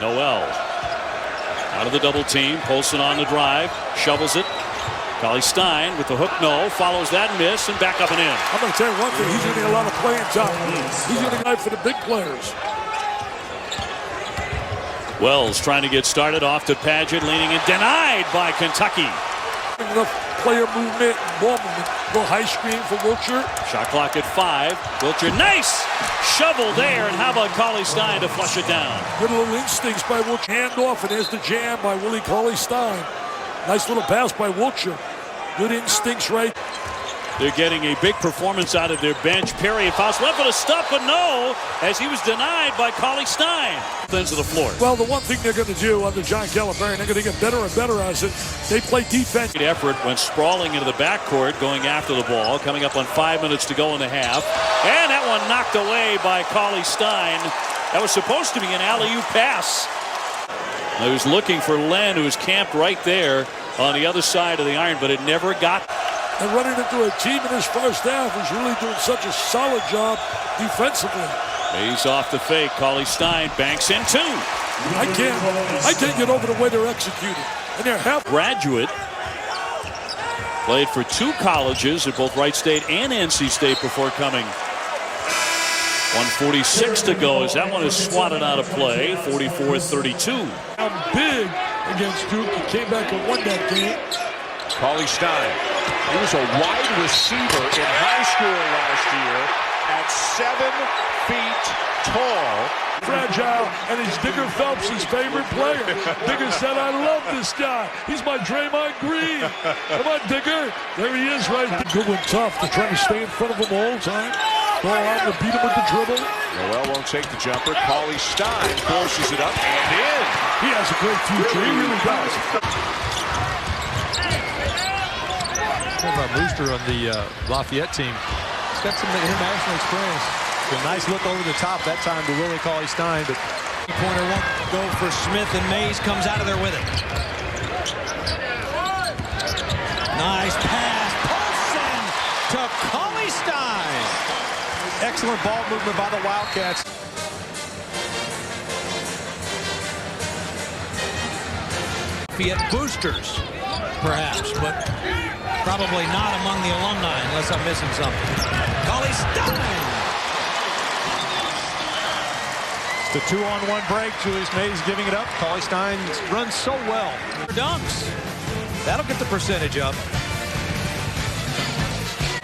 Noel out of the double team. Polson on the drive. Shovels it. Cauley-Stein with the hook, no. Follows that miss and back up and in. I'm going to tell you one thing. He's going to get a lot of playing time. He's going to go for the big players. Wells trying to get started off to Paget, leaning and denied by Kentucky. Enough player movement, ball movement. Little high screen for Wiltshire. Shot clock at 5. Wiltshire, nice shovel there, and how about Cauley-Stein to flush it down? Good little instincts by Wiltshire. Hand off, and there's the jam by Willie Cauley-Stein. Nice little pass by Wiltshire. Good instincts right. They're getting a big performance out of their bench. Perry fouls left with a stop, but no, as he was denied by Cauley-Stein. Ends of the floor. Well, the one thing they're going to do under John Calipari, they're going to get better and better as they play defense. Effort went sprawling into the backcourt, going after the ball, coming up on 5 minutes to go in the half. And that one knocked away by Cauley-Stein. That was supposed to be an alley-oop pass. He was looking for Len, who was camped right there on the other side of the iron, but it never got. And running into a team in his first half who's really doing such a solid job defensively. He's off the fake. Cauley-Stein banks in 2. I can't get over the way they're executing. And they're half graduate. Played for 2 colleges at both Wright State and NC State before coming. 1:46 to go as that one is swatted out of play. 44-32. Big against Duke. He came back and won that game. Cauley-Stein. He was a wide receiver in high school last year at 7 feet tall. Fragile, and he's Digger Phelps' favorite player. Digger said, I love this guy. He's my Draymond Green. Come on, Digger. There he is right there. Good one, tough. They're trying to stay in front of him all the time. Ball out to beat him with the dribble. Noel won't take the jumper. Cauley-Stein forces it up and in. He has a great future. He really does. About Brewster on the Lafayette team. He's got some international experience. A nice look over the top that time to Willie Cauley-Stein, but pointer won't go for Smith, and Mays comes out of there with it. Nice pass. Polson to Cauley-Stein. excellent ball movement by the Wildcats. Lafayette boosters, perhaps, but probably not among the alumni unless I'm missing something. Cauley-Stein. The 2-on-1 break. Julius Mays giving it up. Cauley-Stein runs so well. Dunks. That'll get the percentage up.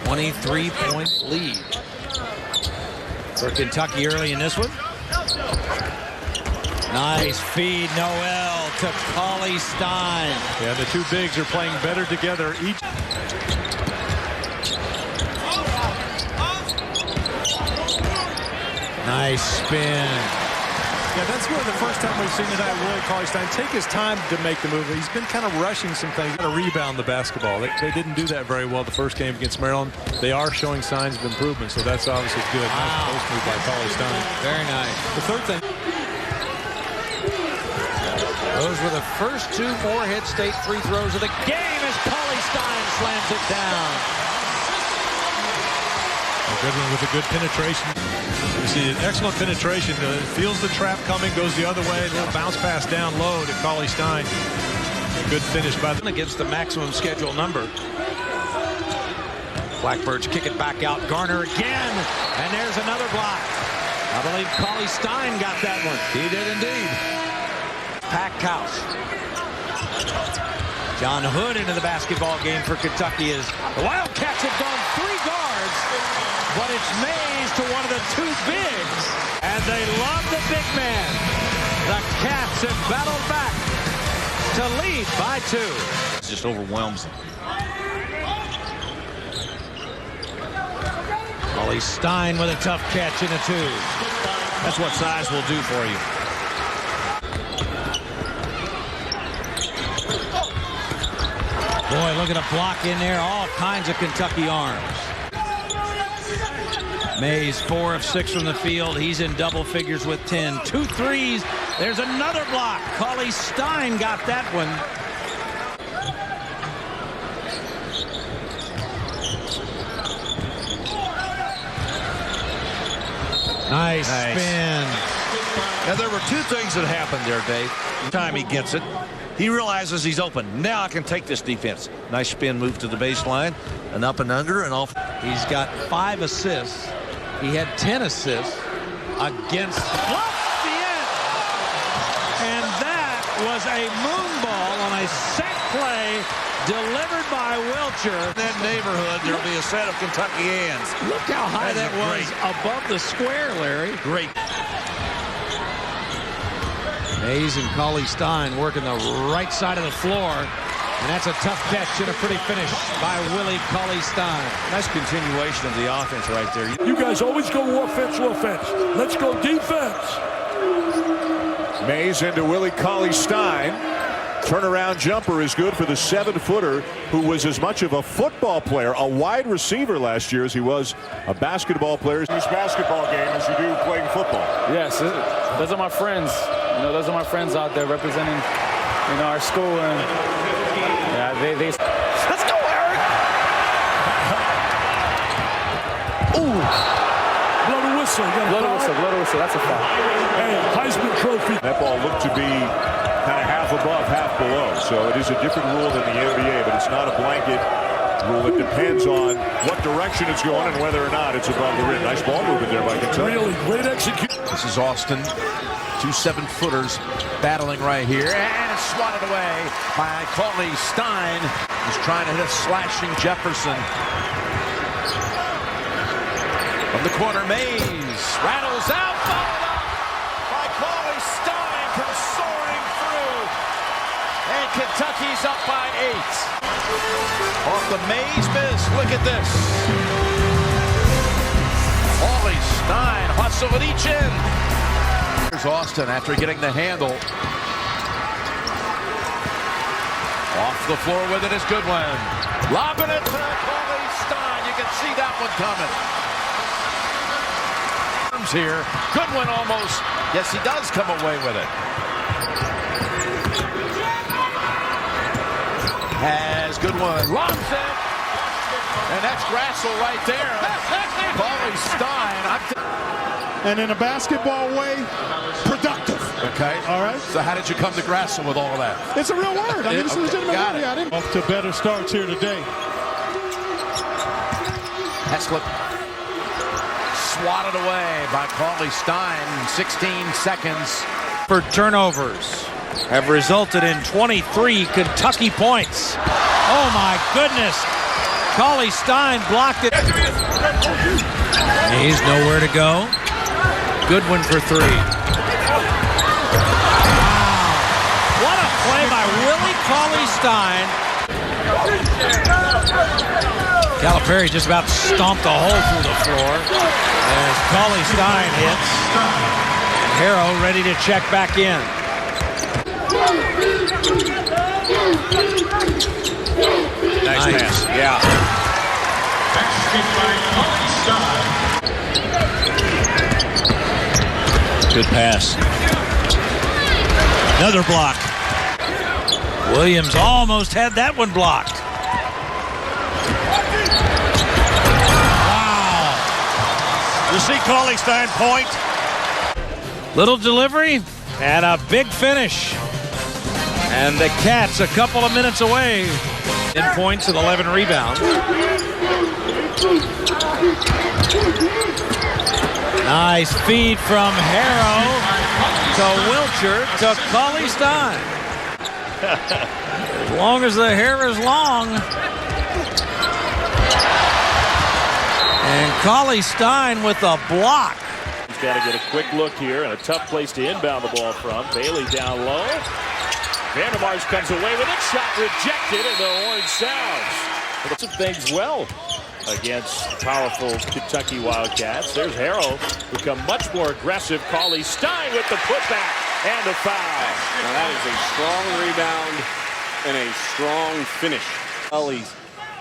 23-point lead for Kentucky early in this one. Nice feed, Noel to Cauley-Stein. Yeah, the two bigs are playing better together. Each. Nice spin. Yeah, that's really the first time we've seen tonight Willie Cauley-Stein take his time to make the move. He's been kind of rushing some things. Got to rebound the basketball. They didn't do that very well the first game against Maryland. They are showing signs of improvement, so that's obviously good. Wow. Nice post move by Cauley-Stein. Very nice. The third thing. Those were the first two Morehead State free throws of the game as Cauley-Stein slams it down. A good one with a good penetration. You see an excellent penetration. Feels the trap coming, goes the other way. A little bounce pass down low to Cauley-Stein. A good finish by the against the maximum schedule number. Blackbirds kick it back out. Garner again, and there's another block. I believe Cauley-Stein got that one. He did indeed. Packed house. John Hood into the basketball game for Kentucky as the Wildcats have gone 3 guards, but it's Mays to one of the 2 bigs, and they love the big man. The Cats have battled back to lead by 2. It just overwhelms them. Cauley-Stein with a tough catch in a 2. That's what size will do for you. Boy, look at a block in there. All kinds of Kentucky arms. Mays 4 of 6 from the field. He's in double figures with 10. 2 threes. There's another block. Cauley-Stein got that one. Nice spin. Now, there were two things that happened there, Dave. Time he gets it, he realizes he's open. Now I can take this defense. Nice spin move to the baseline, and up and under, and off. He's got 5 assists. He had 10 assists against the end. And that was a moonball on a set play delivered by Wilcher. In that neighborhood, there will be a set of Kentucky hands. Look how high that was above the square, Larry. Great. Mays and Cauley-Stein working the right side of the floor. And that's a tough catch and a pretty finish by Willie Cauley-Stein. Nice continuation of the offense right there. You guys always go offense to offense. Let's go defense. Mays into Willie Cauley-Stein. Turnaround jumper is good for the 7-footer who was as much of a football player, a wide receiver last year as he was a basketball player. This basketball game as you do playing football. Yes, those are my friends. You know, those are my friends out there representing, you know, our school, and yeah, they. Let's go, Eric! Ooh! Blow the whistle. Blow the whistle. That's a foul. Hey, Heisman Trophy. That ball looked to be kind of half above, half below. So it is a different rule than the NBA, but it's not a blanket rule. It depends on what direction it's going and whether or not it's above the rim. Nice ball movement there by Kentucky. Really great execution. This is Austin. 2 7-footers battling right here, and it's swatted away by Cauley-Stein, who's trying to hit a slashing Jefferson. From the corner, Mays rattles out, followed up by Cauley-Stein, comes soaring through, and Kentucky's up by 8. Off the Mays miss, look at this. Cauley-Stein hustle at each end. Here's Austin after getting the handle. Off the floor with it is Goodwin. Lobbing it to Cauley-Stein. You can see that one coming. Here. Goodwin almost. Yes, he does come away with it. Has Goodwin. Lobs it. And that's Grassel right there. Cauley-Stein. And in a basketball way, productive. Okay. All right. So how did you come to Grassel with all of that? It's a real word. I mean, it's a legitimate got word. it. I didn't. Off to better starts here today. Heslip swatted away by Cauley-Stein. 16 seconds. For turnovers have resulted in 23 Kentucky points. Oh my goodness. Cauley-Stein blocked it. He's nowhere to go. Goodwin for 3. Wow. What a play by Willie Cauley-Stein. Calipari just about stomped a hole through the floor as Cauley-Stein hits. Harrow ready to check back in. Nice pass. Yeah. Good pass. Another block. Williams almost had that one blocked. Wow. You see Cauley-Stein point. Little delivery and a big finish. And the Cats a couple of minutes away. 10 points and 11 rebounds. Nice feed from Harrow to Wilcher to Cauley-Stein. As long as the hair is long. And Cauley-Stein with a block. He's got to get a quick look here and a tough place to inbound the ball from. Bailey down low. Vandermars comes away with it. Shot rejected, and the horn sounds. But some things well against powerful Kentucky Wildcats. There's Harrow, become much more aggressive. Cauley-Stein with the putback and the foul. Now that is a strong rebound and a strong finish. Well, he's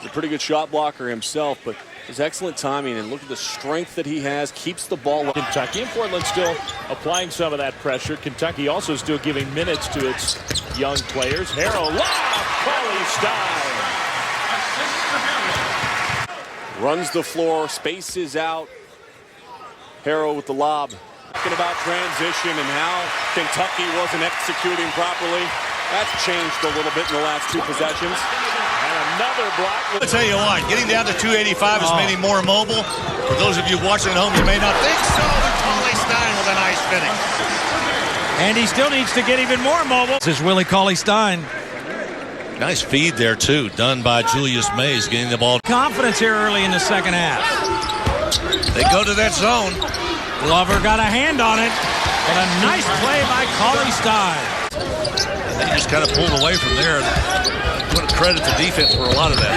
a pretty good shot blocker himself, but his excellent timing, and look at the strength that he has, keeps the ball. Kentucky and Portland still applying some of that pressure. Kentucky also still giving minutes to its young players. Harrow, lob, Cauley-Stein. Runs the floor, spaces out. Harrow with the lob. Talking about transition and how Kentucky wasn't executing properly. That's changed a little bit in the last 2 possessions. And another block. I'll tell you what, getting down to 285 has made him more mobile. For those of you watching at home, you may not think so, but Cauley-Stein with a nice finish. And he still needs to get even more mobile. This is Willie Cauley-Stein. Nice feed there, too, done by Julius Mays, getting the ball. Confidence here early in the second half. They go to that zone. Glover got a hand on it, but a nice play by Cauley-Stein. They just kind of pulled away from there. I'm going to credit the defense for a lot of that.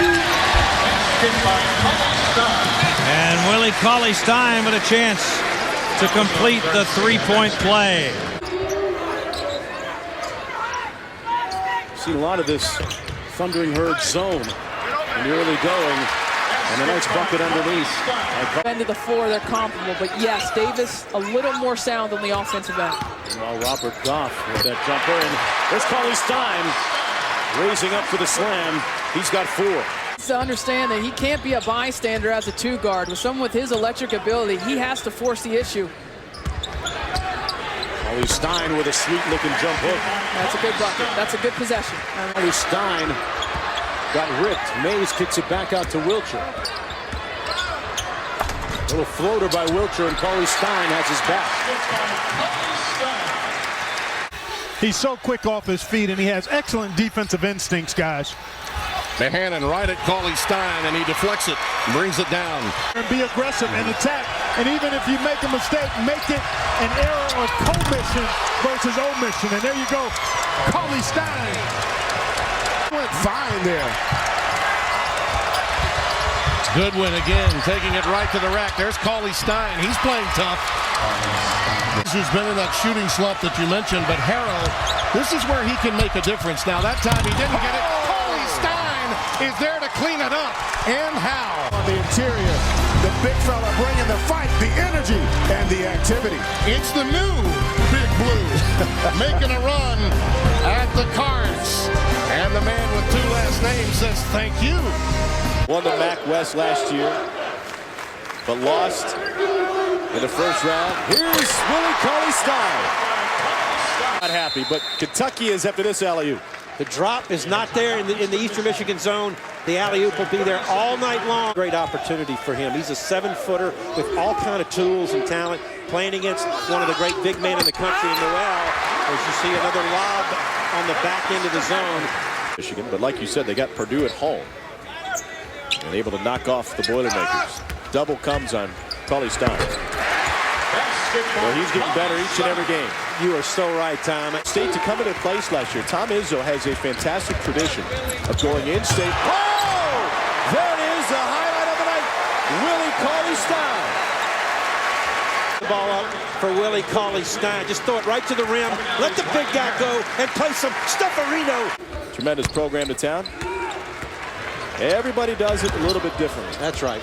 And Willie Cauley-Stein with a chance to complete the 3-point play. Seen a lot of this Thundering Herd zone in the early going, and a nice bucket underneath. End of the floor, they're comparable, but yes, Davis a little more sound on the offensive end. While Robert Goff with that jumper, and there's Cauley-Stein raising up for the slam. He's got 4. To understand that he can't be a bystander as a 2 guard. With someone with his electric ability, he has to force the issue. Cauley-Stein with a sweet-looking jump hook. That's a good bucket. That's a good possession. Cauley-Stein got ripped. Mays kicks it back out to Wilcher. Little floater by Wilcher, and Cauley-Stein has his back. He's so quick off his feet, and he has excellent defensive instincts, guys. Mahanon right at Cauley-Stein, and he deflects it, brings it down. And be aggressive and attack. And even if you make a mistake, make it an error of commission versus omission. And there you go. Cauley-Stein went fine there. Goodwin again, taking it right to the rack. There's Cauley-Stein. He's playing tough. He's been in that shooting slump that you mentioned, but Harrow, this is where he can make a difference. Now, that time he didn't get it. Cauley-Stein is there to clean it up. And how? On the interior, the big fella bringing the fight, the energy, and the activity. It's the new Big Blue making a run at the cards. And the man with 2 last names says thank you. Won the MAC West last year, but lost in the first round. Here's Willie Cauley-Stein. Not happy, but Kentucky is after this alley-oop. The drop is not there in the Eastern Michigan zone. The alley-oop will be there all night long. Great opportunity for him. He's a 7-footer with all kind of tools and talent, playing against one of the great big men in the country, Noel. As you see another lob on the back end of the zone. Michigan, but like you said, they got Purdue at home. And able to knock off the Boilermakers. Double comes on Cauley-Stein. Well, he's getting better each and every game. You are so right, Tom. State to come into place last year. Tom Izzo has a fantastic tradition of going in state. Oh! There it is, the highlight of the night. Willie Cauley-Stein. The ball up for Willie Cauley-Stein. Just throw it right to the rim. Let the big guy go and play some stufferino. Tremendous program to town. Everybody does it a little bit differently. That's right.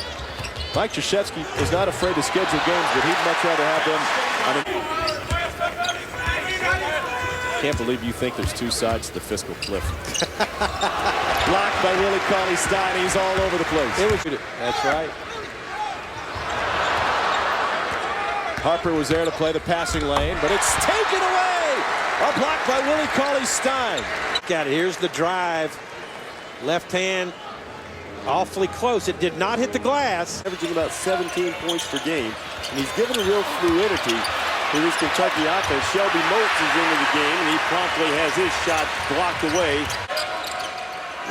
Mike Krzyzewski is not afraid to schedule games, but he'd much rather have them on a... Can't believe you think there's 2 sides to the fiscal cliff. Blocked by Willie Cauley-Stein. He's all over the place. That's right. Harper was there to play the passing lane, but it's taken away. A block by Willie Cauley-Stein. Got it. Here's the drive. Left hand. Awfully close. It did not hit the glass. Averaging about 17 points per game, and he's given a real fluidity to this Kentucky offense. Shelby Moats is into the game, and he promptly has his shot blocked away.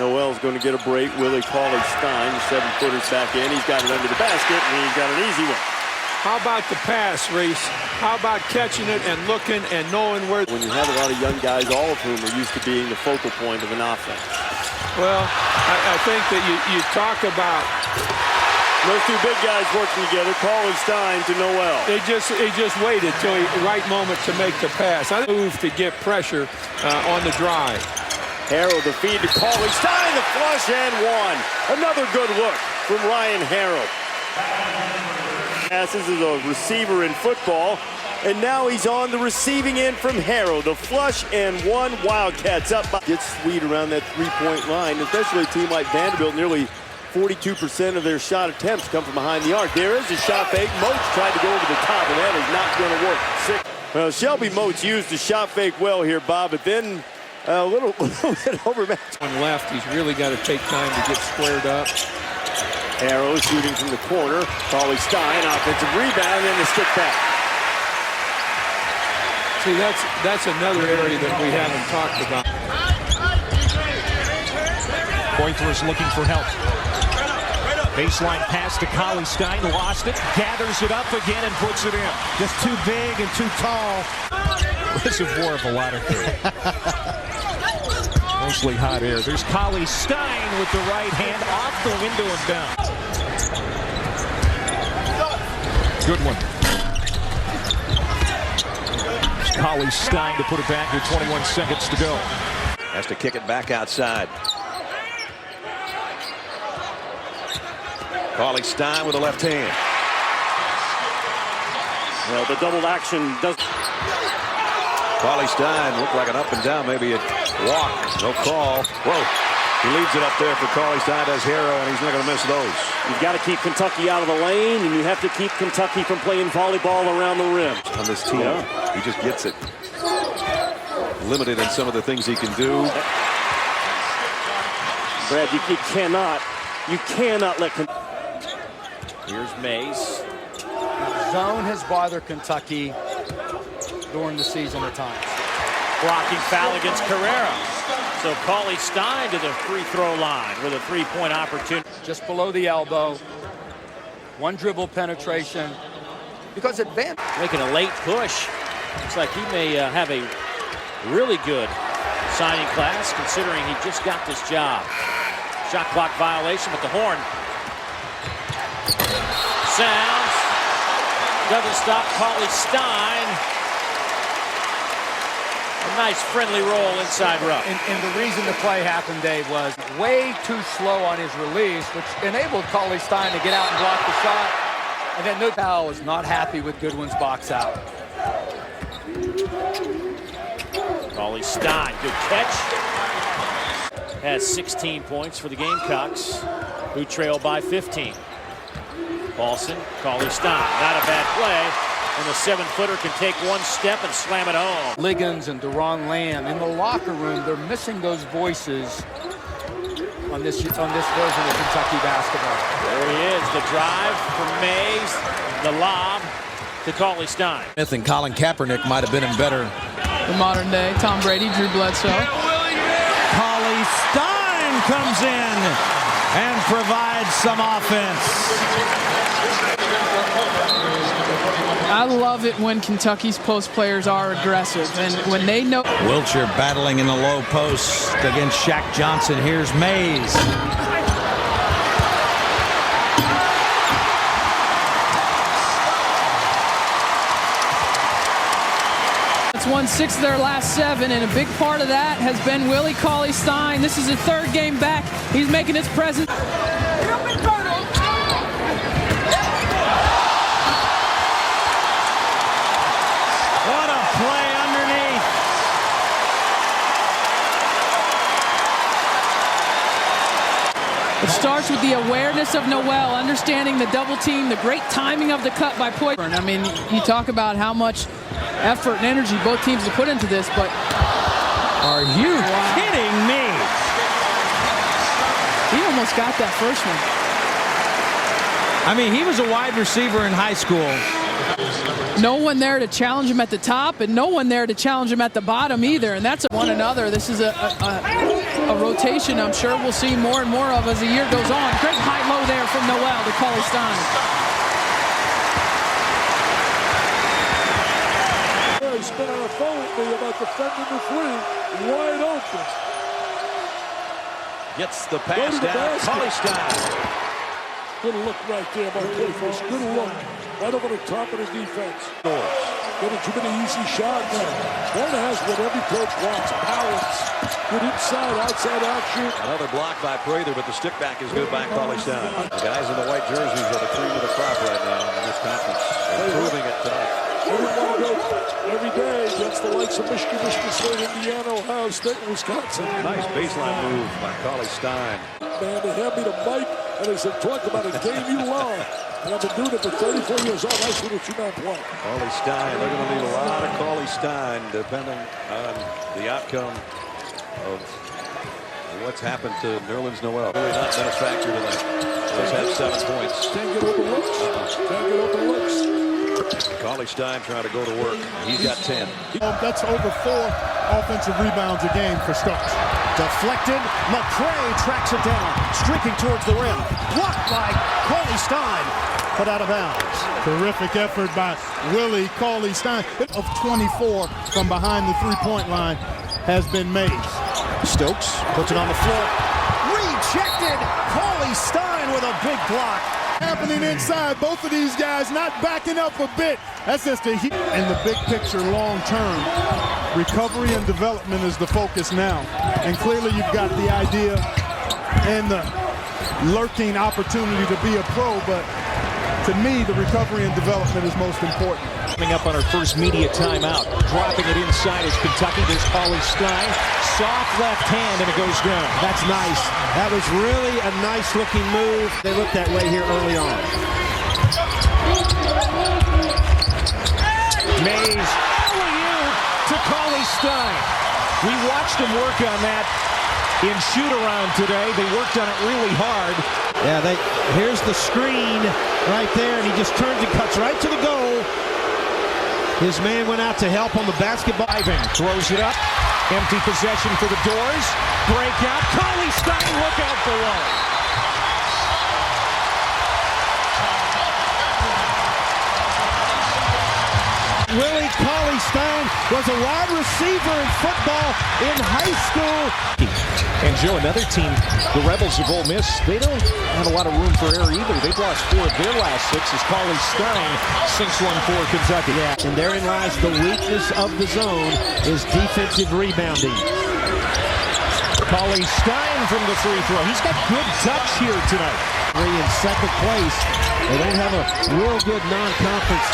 Noel's going to get a break. Willie Cauley-Stein, the 7-footer's back in. He's got it under the basket, and he's got an easy one. How about the pass, Reese? How about catching it and looking and knowing where... When you have a lot of young guys, all of whom are used to being the focal point of an offense. Well, I think that you talk about those 2 big guys working together, Cauley-Stein to Noel. They just waited till the right moment to make the pass. I moved to get pressure on the drive. Harrow the feed to Cauley-Stein, the flush and 1. Another good look from Ryan Harrow. Passes as a receiver in football, and now he's on the receiving end from Harrow. The flush and 1. Wildcats up. Gets sweet around that 3-point line, especially a team like Vanderbilt, nearly 42% of their shot attempts come from behind the arc. There is a shot fake. Moats tried to go over the top, and that is not going to work. Well, Shelby Moats used the shot fake well here, Bob, but then a little bit overmatched. On left, he's really got to take time to get squared up. Arrow shooting from the corner. Cauley-Stein, offensive rebound, and the stick back. See, that's another area that we haven't talked about. Poitras looking for help. Baseline pass to Cauley-Stein, lost it, gathers it up again and puts it in. Just too big and too tall. Reservoir of a lot of air. Mostly hot air. There's Cauley-Stein with the right hand off the window and down. Good one. There's Cauley-Stein to put it back with 21 seconds to go. Has to kick it back outside. Cauley-Stein with the left hand. Well, the double action does. Cauley-Stein looked like an up and down, maybe a walk. No call. Whoa. He leaves it up there for Cauley-Stein, does Hager, and he's not going to miss those. You've got to keep Kentucky out of the lane, and you have to keep Kentucky from playing volleyball around the rim. On this team, he just gets it. Limited in some of the things he can do. Brad, you cannot let. Here's Mays. Zone has bothered Kentucky during the season at times. Blocking foul against Carrera. So Cauley-Stein to the free throw line with a three-point opportunity. Just below the elbow. One dribble penetration. Because advantage. Making a late push. Looks like he may have a really good signing class considering he just got this job. Shot clock violation with the horn. Sounds. Doesn't stop Cauley-Stein. A nice friendly roll inside rough. And the reason the play happened, Dave, was way too slow on his release, which enabled Cauley-Stein to get out and block the shot. And then no foul was not happy with Goodwin's box out. Cauley-Stein, good catch. Has 16 points for the Gamecocks, who trail by 15. Paulson, Cauley-Stein, not a bad play. And the 7-footer can take one step and slam it home. Liggins and Deron Lamb in the locker room, they're missing those voices on this version of Kentucky basketball. There he is, the drive from Mays, the lob to Cauley-Stein. Smith and Colin Kaepernick might have been in better. The modern day Tom Brady, Drew Bledsoe. Cauley-Stein comes in and provides some offense. I love it when Kentucky's post players are aggressive and when they know. Wiltshire battling in the low post against Shaq Johnson. Here's Mays. It's won 6 of their last 7, and a big part of that has been Willie Cauley-Stein. This is his 3rd game back. He's making his presence. It starts with the awareness of Noel, understanding the double team, the great timing of the cut by Poitras. I mean, you talk about how much effort and energy both teams have put into this, but... Are you kidding me? He almost got that first one. I mean, he was a wide receiver in high school. No one there to challenge him at the top, and no one there to challenge him at the bottom either, and that's one another. This is a rotation I'm sure we'll see more and more of as the year goes on. Great high-low there from Noel to Cauley-Stein. He's been on the phone with me about defending the 3, wide open. Gets the pass down, Cauley-Stein. Good look right there by Poitras. Good look. Right over the top of the defense. Getting too many easy shots. Florida has what every coach wants. Balance. Good inside, outside action. Another block by Prather, but the stick back is good by Cauley-Stein. The guys in the white jerseys are the cream of the crop right now in this conference. They're proving it tonight. Everyone goes every day against the likes of Michigan, Michigan State, Indiana, Ohio State, and Wisconsin. Nice baseline move by Cauley-Stein. Man, they hand me the mic, And they said, talk about a game you love. And I've been doing it for 34 years. Oh, nice little two-man play. Cauley-Stein, they're going to need a lot of Cauley-Stein depending on the outcome of what's happened to Nerlens Noel. Really not been a factor tonight. Does have 7 points. Can't get over looks. Can't get over looks. Cauley-Stein trying to go to work. He's got 10. That's over 4 offensive rebounds a game for Stokes. Deflected. McCray tracks it down. Streaking towards the rim. Blocked by Cauley-Stein. Put out of bounds. Terrific effort by Willie Cauley-Stein. Of 24 from behind the three-point line has been made. Stokes puts it on the floor. Rejected. Cauley-Stein with a big block. Happening inside. Both of these guys not backing up a bit. That's just the heat. In the big picture, long term, recovery and development is the focus now. And clearly you've got the idea and the lurking opportunity to be a pro, but to me, the recovery and development is most important. Coming up on our first media timeout. Dropping it inside is Kentucky. There's Cauley-Stein. Soft left hand, and it goes down. That's nice. That was really a nice-looking move. They looked that way here early on. Mays, alley-oop to Cauley-Stein. We watched him work on that in shoot-around today. They worked on it really hard. Yeah, here's the screen right there, and he just turns and cuts right to the goal. His man went out to help on the basketball. Ivan throws it up. Empty possession for the Doors. Breakout. Cauley-Stein, look out below. Willie Cauley-Stein was a wide receiver in football in high school. And Joe, another team, the Rebels of Ole Miss, they don't have a lot of room for error either. They've lost 4 of their last 6 as Cauley-Stein sinks one for Kentucky. Yeah, and therein lies the weakness of the zone is defensive rebounding. Cauley-Stein from the free throw. He's got good touch here tonight. In second place. They don't have a real good non-conference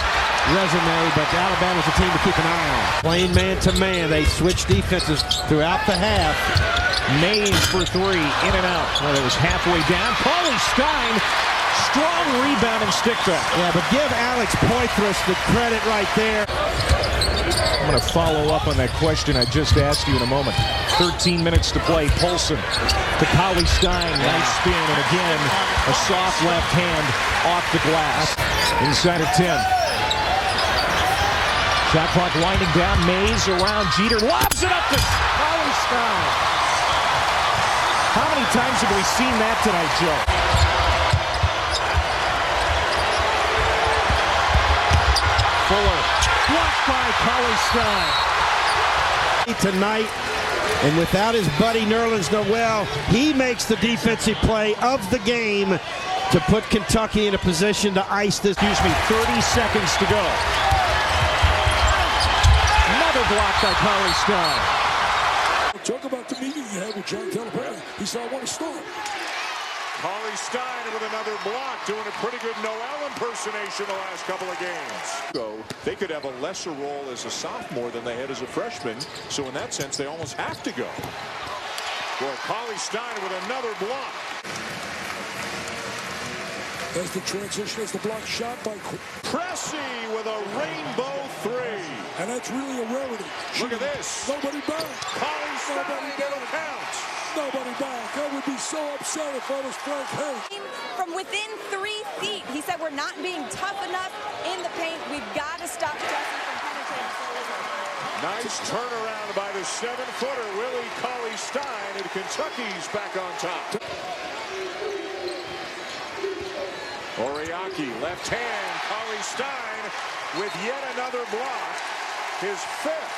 resume, but Alabama's a team to keep an eye on. Playing man-to-man, they switch defenses throughout the half. Mays for 3, in and out. Well, it was halfway down. Cauley-Stein, strong rebound and stick back. Yeah, but give Alex Poitras the credit right there. I'm going to follow up on that question I just asked you in a moment. 13 minutes to play. Polson to Cauley-Stein. Nice spin, and again, a soft left hand off the glass. Inside of 10. Shot clock winding down. Mays around Jeter. Lobs it up to Cauley-Stein. How many times have we seen that tonight, Joe? Fuller. Blocked by Cauley-Stein. Tonight, and without his buddy Nerlens Noel, he makes the defensive play of the game to put Kentucky in a position to ice this. 30 seconds to go. Another block by Cauley-Stein. Talk about the meeting you had with John Calipari. He said, I want to start. Cauley-Stein with another block, doing a pretty good Noel impersonation the last couple of games. They could have a lesser role as a sophomore than they had as a freshman, so in that sense, they almost have to go. Boy, Cauley-Stein with another block. As the transition, as the block shot by Pressey with a rainbow 3. And that's really a rarity. Look at this. Nobody back. Cauley-Stein don't count. Nobody back. I would be so upset if I was Frank Hager. From within 3 feet, he said we're not being tough enough in the paint. We've got to stop Justin from penetrating. Nice turnaround by the 7-footer, Willie Cauley-Stein, and Kentucky's back on top. Oriaki, left hand, Cauley-Stein with yet another block, his 5th.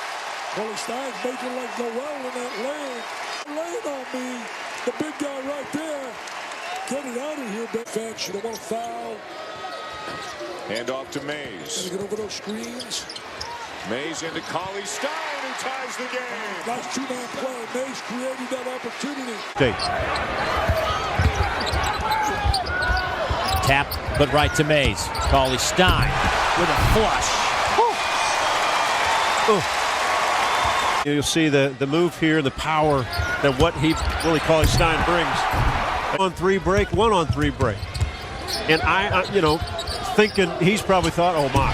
Cauley-Stein making like Noel in that lane. Laying on me, the big guy right there. Get it out of here, big fence. You don't want to foul. Hand off to Mays. Gotta get over those screens. Mays into Cauley-Stein, who ties the game. Nice two-man play. Mays created that opportunity. Tap, but right to Mays. Cauley-Stein with a flush. You'll see the move here, the power that Willie Cauley-Stein brings. On-3 break, 1-on-3 break. And thinking he's probably thought, oh my,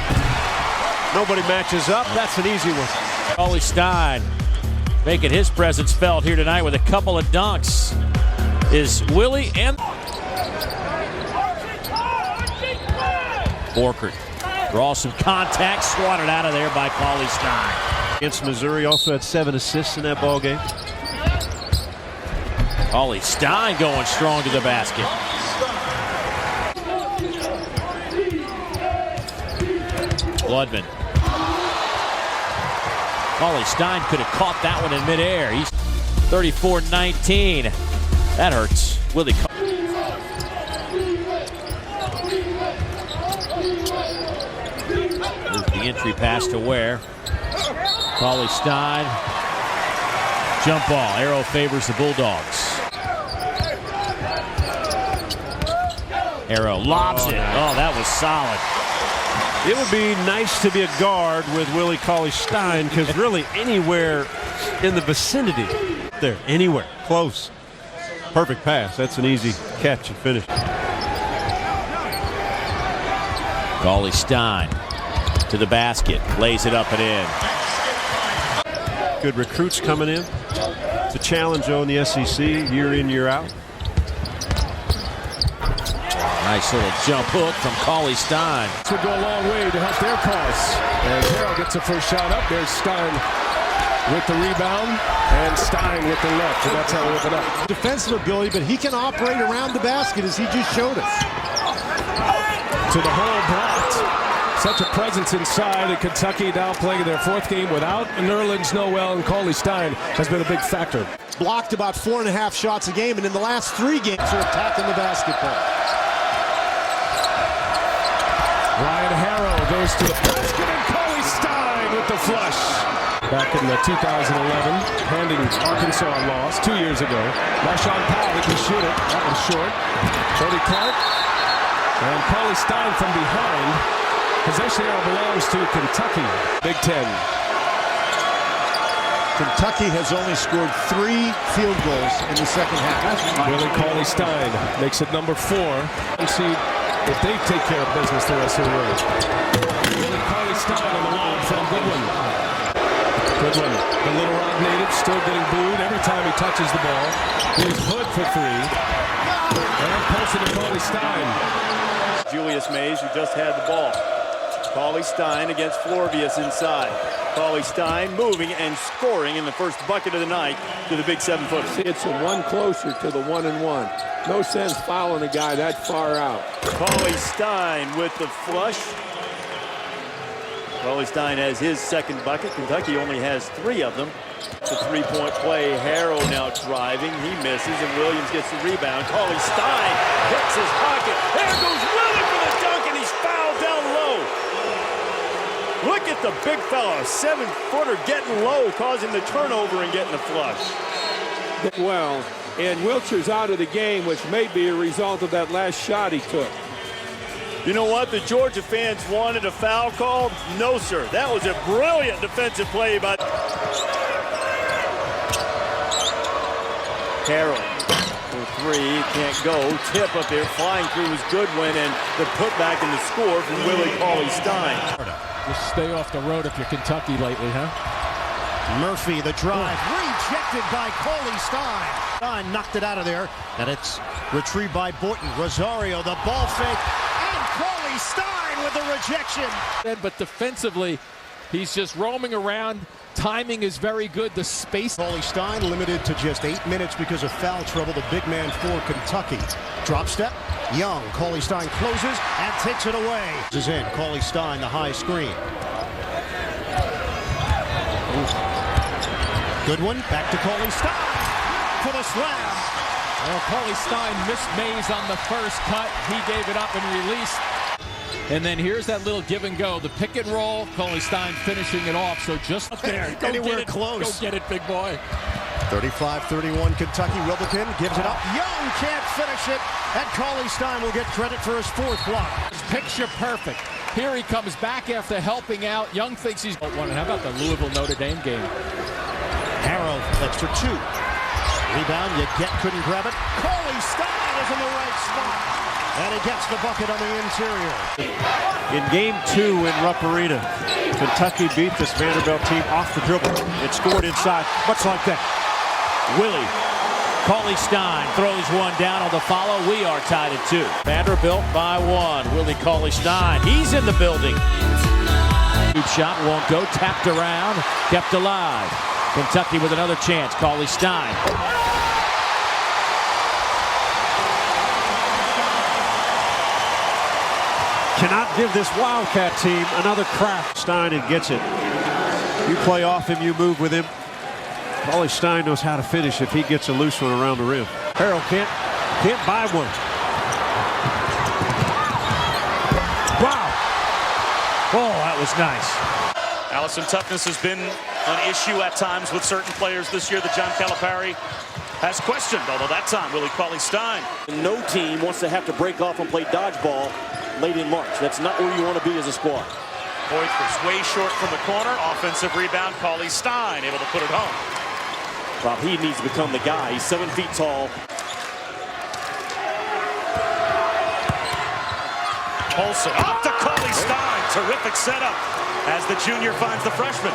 nobody matches up. That's an easy one. Cauley-Stein making his presence felt here tonight with a couple of dunks. Is Willie and Borkert draws some contact, swatted out of there by Cauley-Stein. Against Missouri, also had 7 assists in that ball game. Cauley-Stein going strong to the basket. Bloodman. Cauley-Stein could have caught that one in midair. He's 34-19. That hurts. Willie. The entry pass to Ware. Cauley-Stein. Jump ball. Arrow favors the Bulldogs. Arrow lobs it. Oh, that was solid. It would be nice to be a guard with Willie Cauley-Stein, because really anywhere in the vicinity there, anywhere close. Perfect pass. That's an easy catch and finish. Cauley-Stein to the basket, lays it up and in. Good recruits coming in. It's a challenge though in the SEC, year in, year out. Nice little jump hook from Cauley-Stein. This would go a long way to help their cause. And Hager gets the first shot up. There's Stein with the rebound, and Stein with the left, and that's how we open up. Defensive ability, but he can operate around the basket as he just showed us. To the hole blocked. Such a presence inside, and Kentucky now playing their 4th game without Nerlens Noel, and Cauley-Stein has been a big factor. Blocked about 4.5 shots a game, and in the last 3 games are attacking the basketball. Ryan Harrow goes to the basket, and Cauley-Stein with the flush. Back in 2011, handing Arkansas a loss 2 years ago. Marshawn Powell can shoot it. That was short. Cody Clark. And Cauley-Stein from behind. Possession now belongs to Kentucky. Big Ten. Kentucky has only scored 3 field goals in the second half. Willie Cauley-Stein makes it number 4. And see if they take care of business the rest of the way. Willie Cauley-Stein on the line from Goodwin. Goodwin, the Little Rock native, still getting booed every time he touches the ball. Here's Hood for 3. And posted to Cauley-Stein. Julius Mays, who just had the ball. Cauley-Stein against Florvius inside. Cauley-Stein moving and scoring in the first bucket of the night to the big 7-footer. It's a one closer to the 1-and-1. No sense fouling a guy that far out. Cauley-Stein with the flush. Cauley-Stein has his second bucket. Kentucky only has 3 of them. It's a 3-point play. Harrow now driving. He misses, and Williams gets the rebound. Cauley-Stein hits his pocket. There goes Willie for the dunk, and he's fouled down low. Look at the big fella, 7-footer getting low, causing the turnover and getting the flush. Well, and Wiltshires out of the game, which may be a result of that last shot he took. You know what? The Georgia fans wanted a foul called? No, sir. That was a brilliant defensive play by Harrell for 3. Can't go. Tip up there. Flying through was Goodwin, and the putback in the score from Willie Cauley-Stein. Just stay off the road if you're Kentucky lately, huh? Murphy, the drive, rejected by Cauley-Stein. Stein knocked it out of there, and it's retrieved by Borton. Rosario, the ball fake, and Cauley-Stein with the rejection. But defensively, he's just roaming around. Timing is very good. The space. Cauley-Stein limited to just 8 minutes because of foul trouble. The big man for Kentucky. Drop step. Young. Cauley-Stein closes and takes it away. This is in. Cauley-Stein, the high screen. Goodwin back to Cauley-Stein for the slam. Well, Cauley-Stein missed Mays on the first cut. He gave it up and released. And then here's that little give and go. The pick and roll. Cauley-Stein finishing it off. So just up there. Anywhere close. Go get it, big boy. 35-31 Kentucky. Wilbekin gives it up. Young can't finish it. And Cauley-Stein will get credit for his 4th block. Picture perfect. Here he comes back after helping out. Young thinks he's one. How about the Louisville Notre Dame game? Harrow, that's for 2. Rebound, couldn't grab it. Cauley-Stein is in the right spot. And he gets the bucket on the interior. In game 2 in Rupp Arena, Kentucky beat this Vanderbilt team off the dribble. It scored inside, much like that. Willie Cauley-Stein throws one down on the follow. We are tied at 2. Vanderbilt by 1. Willie Cauley-Stein, he's in the building. Deep shot won't go, tapped around, kept alive. Kentucky with another chance. Cauley-Stein. Cannot give this Wildcat team another crack. Stein and gets it. You play off him, you move with him. Cauley-Stein knows how to finish if he gets a loose one around the rim. Harrell can't buy one. Wow. Oh, that was nice. Allison, toughness has been an issue at times with certain players this year that John Calipari has questioned, although that time Willie Cauley-Stein. No team wants to have to break off and play dodgeball late in March. That's not where you want to be as a squad. Poitras way short from the corner. Offensive rebound. Cauley-Stein able to put it home. Well, he needs to become the guy. He's 7 feet tall. Polson up to Cauley-Stein. Terrific setup as the junior finds the freshman.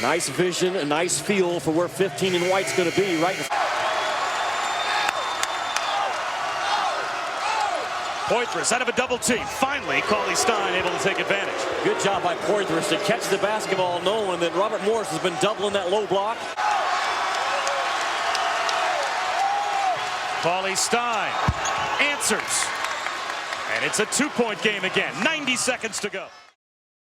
Nice vision, a nice feel for where 15 and white's going to be right in Poitras out of a double team. Finally, Cauley-Stein able to take advantage. Good job by Poitras to catch the basketball, knowing that Robert Morris has been doubling that low block. Cauley-Stein answers. And it's a 2-point game again. 90 seconds to go.